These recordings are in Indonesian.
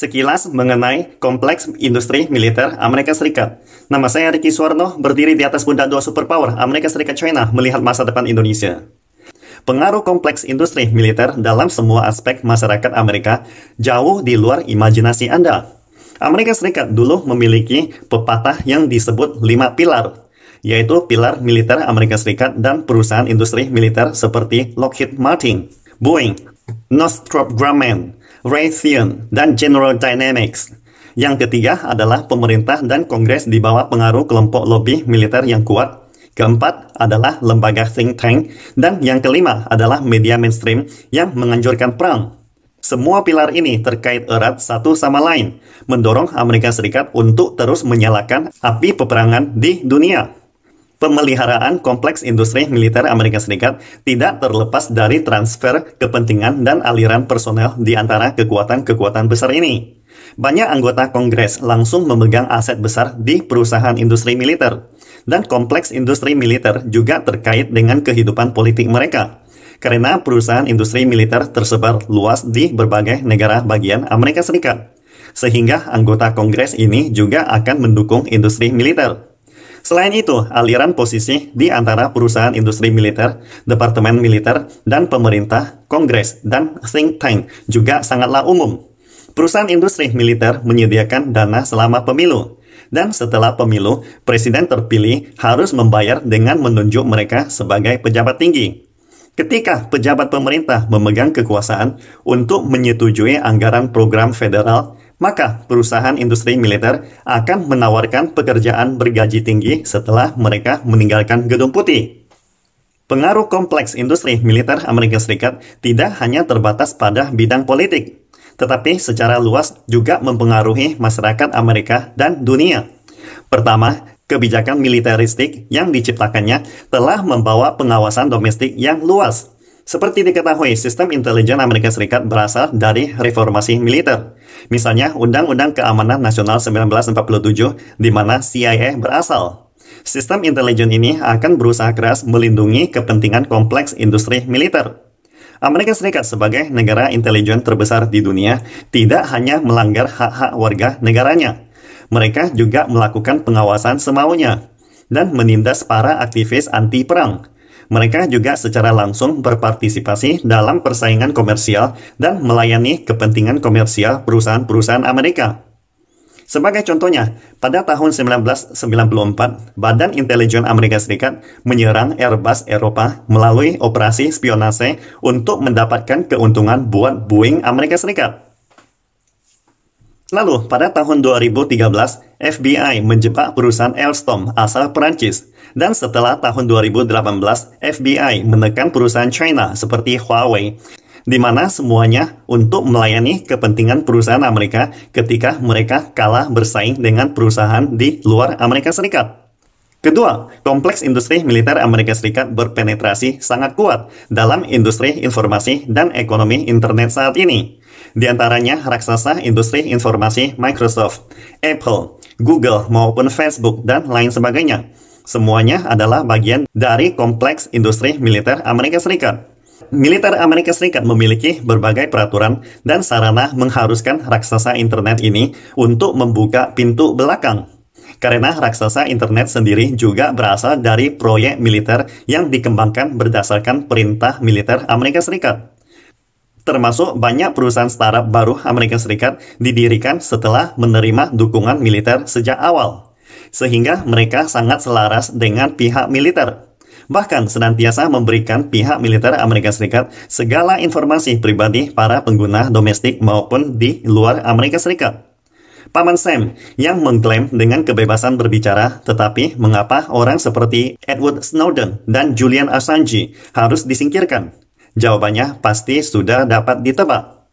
Sekilas mengenai kompleks industri militer Amerika Serikat. Nama saya Ricky Suwarno, berdiri di atas pundak dua superpower Amerika Serikat China melihat masa depan Indonesia. Pengaruh kompleks industri militer dalam semua aspek masyarakat Amerika jauh di luar imajinasi Anda. Amerika Serikat dulu memiliki pepatah yang disebut 5 pilar, yaitu pilar militer Amerika Serikat dan perusahaan industri militer seperti Lockheed Martin, Boeing, Northrop Grumman, Raytheon, dan General Dynamics. Yang ketiga adalah pemerintah dan Kongres di bawah pengaruh kelompok lobi militer yang kuat. Keempat adalah lembaga think tank. Dan yang kelima adalah media mainstream yang menganjurkan perang. Semua pilar ini terkait erat satu sama lain, mendorong Amerika Serikat untuk terus menyalakan api peperangan di dunia. Pemeliharaan kompleks industri militer Amerika Serikat tidak terlepas dari transfer kepentingan dan aliran personel di antara kekuatan-kekuatan besar ini. Banyak anggota Kongres langsung memegang aset besar di perusahaan industri militer, dan kompleks industri militer juga terkait dengan kehidupan politik mereka, karena perusahaan industri militer tersebar luas di berbagai negara bagian Amerika Serikat, sehingga anggota Kongres ini juga akan mendukung industri militer. Selain itu, aliran posisi di antara perusahaan industri militer, departemen militer, dan pemerintah, Kongres, dan think tank juga sangatlah umum. Perusahaan industri militer menyediakan dana selama pemilu, dan setelah pemilu, presiden terpilih harus membayar dengan menunjuk mereka sebagai pejabat tinggi. Ketika pejabat pemerintah memegang kekuasaan untuk menyetujui anggaran program federal, maka perusahaan industri militer akan menawarkan pekerjaan bergaji tinggi setelah mereka meninggalkan Gedung Putih. Pengaruh kompleks industri militer Amerika Serikat tidak hanya terbatas pada bidang politik, tetapi secara luas juga mempengaruhi masyarakat Amerika dan dunia. Pertama, kebijakan militeristik yang diciptakannya telah membawa pengawasan domestik yang luas. Seperti diketahui, sistem intelijen Amerika Serikat berasal dari reformasi militer. Misalnya, Undang-Undang Keamanan Nasional 1947, di mana CIA berasal. Sistem intelijen ini akan berusaha keras melindungi kepentingan kompleks industri militer. Amerika Serikat sebagai negara intelijen terbesar di dunia tidak hanya melanggar hak-hak warga negaranya. Mereka juga melakukan pengawasan semaunya dan menindas para aktivis anti-perang. Mereka juga secara langsung berpartisipasi dalam persaingan komersial dan melayani kepentingan komersial perusahaan-perusahaan Amerika. Sebagai contohnya, pada tahun 1994, Badan Intelijen Amerika Serikat menyerang Airbus Eropa melalui operasi spionase untuk mendapatkan keuntungan buat Boeing Amerika Serikat. Lalu, pada tahun 2013, FBI menjebak perusahaan Alstom asal Perancis. Dan setelah tahun 2018, FBI menekan perusahaan China seperti Huawei, di mana semuanya untuk melayani kepentingan perusahaan Amerika ketika mereka kalah bersaing dengan perusahaan di luar Amerika Serikat. Kedua, kompleks industri militer Amerika Serikat berpenetrasi sangat kuat dalam industri informasi dan ekonomi internet saat ini. Di antaranya raksasa industri informasi Microsoft, Apple, Google maupun Facebook, dan lain sebagainya. Semuanya adalah bagian dari kompleks industri militer Amerika Serikat. Militer Amerika Serikat memiliki berbagai peraturan dan sarana mengharuskan raksasa internet ini untuk membuka pintu belakang. Karena raksasa internet sendiri juga berasal dari proyek militer yang dikembangkan berdasarkan perintah militer Amerika Serikat. Termasuk banyak perusahaan startup baru Amerika Serikat didirikan setelah menerima dukungan militer sejak awal, sehingga mereka sangat selaras dengan pihak militer. Bahkan senantiasa memberikan pihak militer Amerika Serikat segala informasi pribadi para pengguna domestik maupun di luar Amerika Serikat. Paman Sam yang mengklaim dengan kebebasan berbicara, tetapi mengapa orang seperti Edward Snowden dan Julian Assange harus disingkirkan? Jawabannya pasti sudah dapat ditebak.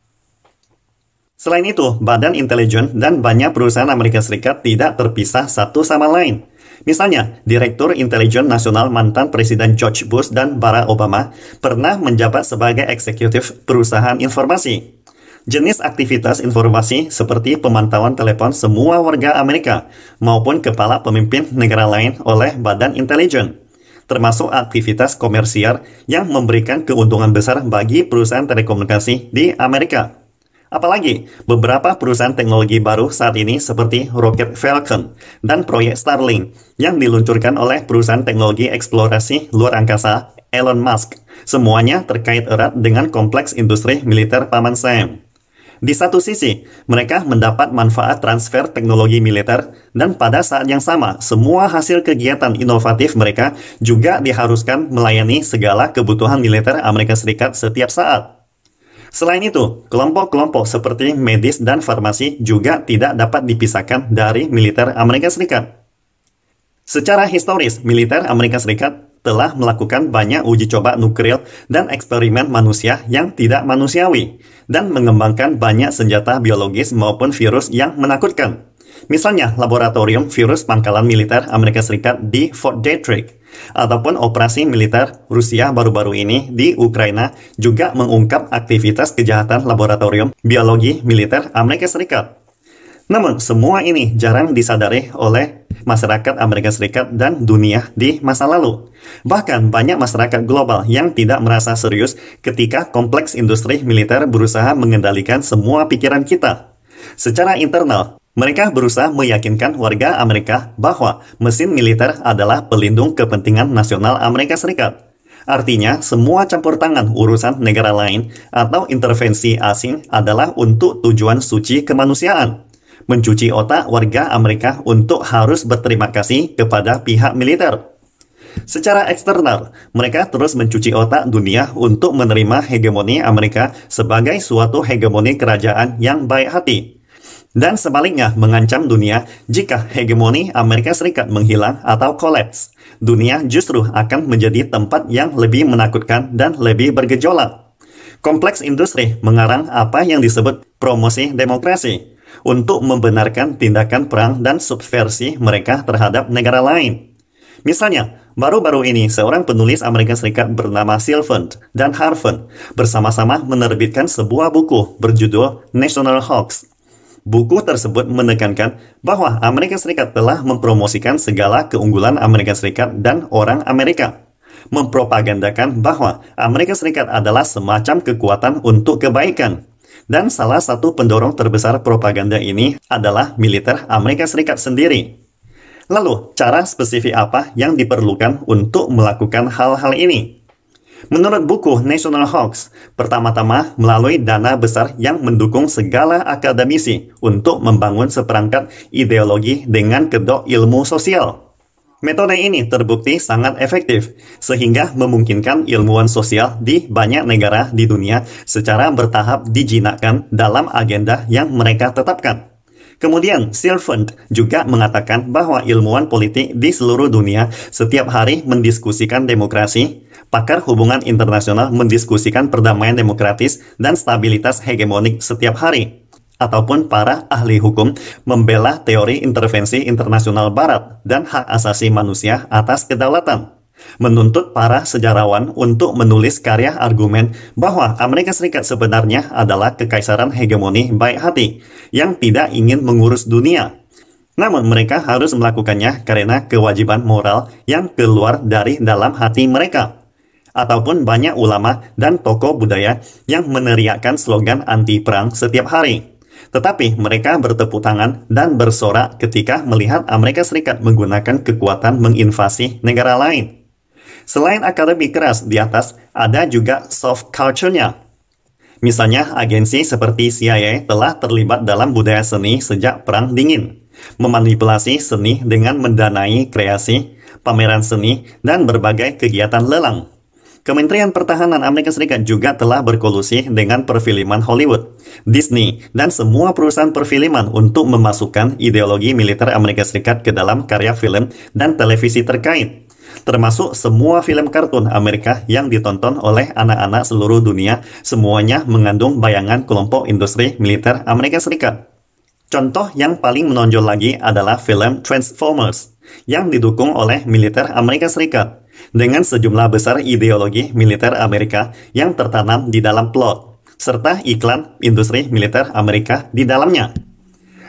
Selain itu, badan intelijen dan banyak perusahaan Amerika Serikat tidak terpisah satu sama lain. Misalnya, Direktur Intelijen Nasional mantan Presiden George Bush dan Barack Obama pernah menjabat sebagai eksekutif perusahaan informasi. Jenis aktivitas informasi seperti pemantauan telepon semua warga Amerika maupun kepala pemimpin negara lain oleh badan intelijen, termasuk aktivitas komersial yang memberikan keuntungan besar bagi perusahaan telekomunikasi di Amerika. Apalagi, beberapa perusahaan teknologi baru saat ini seperti Rocket Falcon dan proyek Starlink yang diluncurkan oleh perusahaan teknologi eksplorasi luar angkasa Elon Musk. Semuanya terkait erat dengan kompleks industri militer Paman Sam. Di satu sisi, mereka mendapat manfaat transfer teknologi militer dan pada saat yang sama, semua hasil kegiatan inovatif mereka juga diharuskan melayani segala kebutuhan militer Amerika Serikat setiap saat. Selain itu, kelompok-kelompok seperti medis dan farmasi juga tidak dapat dipisahkan dari militer Amerika Serikat. Secara historis, militer Amerika Serikat telah melakukan banyak uji coba nuklir dan eksperimen manusia yang tidak manusiawi, dan mengembangkan banyak senjata biologis maupun virus yang menakutkan. Misalnya, laboratorium virus pangkalan militer Amerika Serikat di Fort Detrick, ataupun operasi militer Rusia baru-baru ini di Ukraina juga mengungkap aktivitas kejahatan laboratorium biologi militer Amerika Serikat. Namun, semua ini jarang disadari oleh masyarakat Amerika Serikat dan dunia di masa lalu. Bahkan banyak masyarakat global yang tidak merasa serius ketika kompleks industri militer berusaha mengendalikan semua pikiran kita. Secara internal, mereka berusaha meyakinkan warga Amerika bahwa mesin militer adalah pelindung kepentingan nasional Amerika Serikat. Artinya, semua campur tangan urusan negara lain atau intervensi asing adalah untuk tujuan suci kemanusiaan. Mencuci otak warga Amerika untuk harus berterima kasih kepada pihak militer. Secara eksternal, mereka terus mencuci otak dunia untuk menerima hegemoni Amerika sebagai suatu hegemoni kerajaan yang baik hati. Dan sebaliknya mengancam dunia jika hegemoni Amerika Serikat menghilang atau kolaps. Dunia justru akan menjadi tempat yang lebih menakutkan dan lebih bergejolak. Kompleks industri mengarang apa yang disebut promosi demokrasi untuk membenarkan tindakan perang dan subversi mereka terhadap negara lain. Misalnya, baru-baru ini seorang penulis Amerika Serikat bernama Sylvan dan Harvey bersama-sama menerbitkan sebuah buku berjudul National Hoax. Buku tersebut menekankan bahwa Amerika Serikat telah mempromosikan segala keunggulan Amerika Serikat dan orang Amerika. Mempropagandakan bahwa Amerika Serikat adalah semacam kekuatan untuk kebaikan. Dan salah satu pendorong terbesar propaganda ini adalah militer Amerika Serikat sendiri. Lalu, cara spesifik apa yang diperlukan untuk melakukan hal-hal ini? Menurut buku National Hoax, pertama-tama melalui dana besar yang mendukung segala akademisi untuk membangun seperangkat ideologi dengan kedok ilmu sosial. Metode ini terbukti sangat efektif, sehingga memungkinkan ilmuwan sosial di banyak negara di dunia secara bertahap dijinakkan dalam agenda yang mereka tetapkan. Kemudian, Sylvan juga mengatakan bahwa ilmuwan politik di seluruh dunia setiap hari mendiskusikan demokrasi, pakar hubungan internasional mendiskusikan perdamaian demokratis dan stabilitas hegemonik setiap hari. Ataupun para ahli hukum membela teori intervensi internasional Barat dan hak asasi manusia atas kedaulatan. Menuntut para sejarawan untuk menulis karya argumen bahwa Amerika Serikat sebenarnya adalah kekaisaran hegemoni baik hati yang tidak ingin mengurus dunia. Namun mereka harus melakukannya karena kewajiban moral yang keluar dari dalam hati mereka. Ataupun banyak ulama dan tokoh budaya yang meneriakkan slogan anti-perang setiap hari. Tetapi mereka bertepuk tangan dan bersorak ketika melihat Amerika Serikat menggunakan kekuatan menginvasi negara lain. Selain akademi keras di atas, ada juga soft culture-nya. Misalnya, agensi seperti CIA telah terlibat dalam budaya seni sejak Perang Dingin, memanipulasi seni dengan mendanai kreasi, pameran seni, dan berbagai kegiatan lelang. Kementerian Pertahanan Amerika Serikat juga telah berkolusi dengan perfilman Hollywood, Disney, dan semua perusahaan perfilman untuk memasukkan ideologi militer Amerika Serikat ke dalam karya film dan televisi terkait. Termasuk semua film kartun Amerika yang ditonton oleh anak-anak seluruh dunia, semuanya mengandung bayangan kelompok industri militer Amerika Serikat. Contoh yang paling menonjol lagi adalah film Transformers, yang didukung oleh militer Amerika Serikat, dengan sejumlah besar ideologi militer Amerika yang tertanam di dalam plot, serta iklan industri militer Amerika di dalamnya.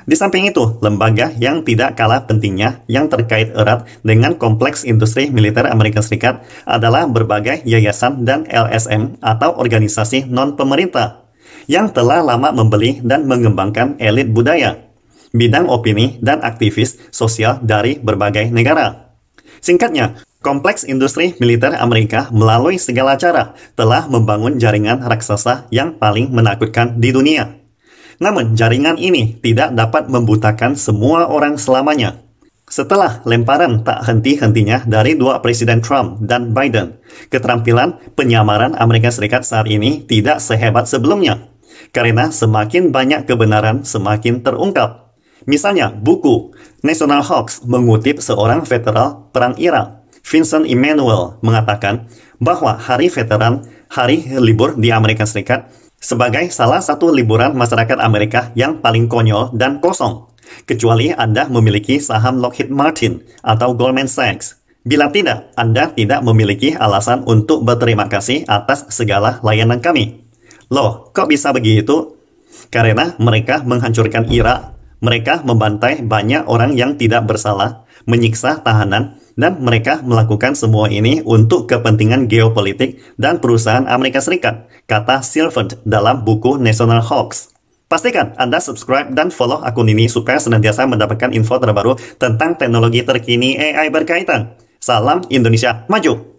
Di samping itu, lembaga yang tidak kalah pentingnya yang terkait erat dengan kompleks industri militer Amerika Serikat adalah berbagai yayasan dan LSM atau organisasi non-pemerintah. yang telah lama membeli dan mengembangkan elit budaya, bidang opini, dan aktivis sosial dari berbagai negara. Singkatnya, kompleks industri militer Amerika melalui segala cara telah membangun jaringan raksasa yang paling menakutkan di dunia. Namun, jaringan ini tidak dapat membutakan semua orang selamanya. Setelah lemparan tak henti-hentinya dari dua Presiden Trump dan Biden, keterampilan penyamaran Amerika Serikat saat ini tidak sehebat sebelumnya. Karena semakin banyak kebenaran semakin terungkap. Misalnya, buku National Hoax mengutip seorang veteran Perang Irak, Vincent Emanuel, mengatakan bahwa Hari Veteran, hari libur di Amerika Serikat, sebagai salah satu liburan masyarakat Amerika yang paling konyol dan kosong. Kecuali Anda memiliki saham Lockheed Martin atau Goldman Sachs. Bila tidak, Anda tidak memiliki alasan untuk berterima kasih atas segala layanan kami. Loh, kok bisa begitu? Karena mereka menghancurkan Irak, mereka membantai banyak orang yang tidak bersalah, menyiksa tahanan, dan mereka melakukan semua ini untuk kepentingan geopolitik dan perusahaan Amerika Serikat, kata Silverman dalam buku National Hoax. Pastikan Anda subscribe dan follow akun ini supaya senantiasa mendapatkan info terbaru tentang teknologi terkini AI berkaitan. Salam Indonesia Maju!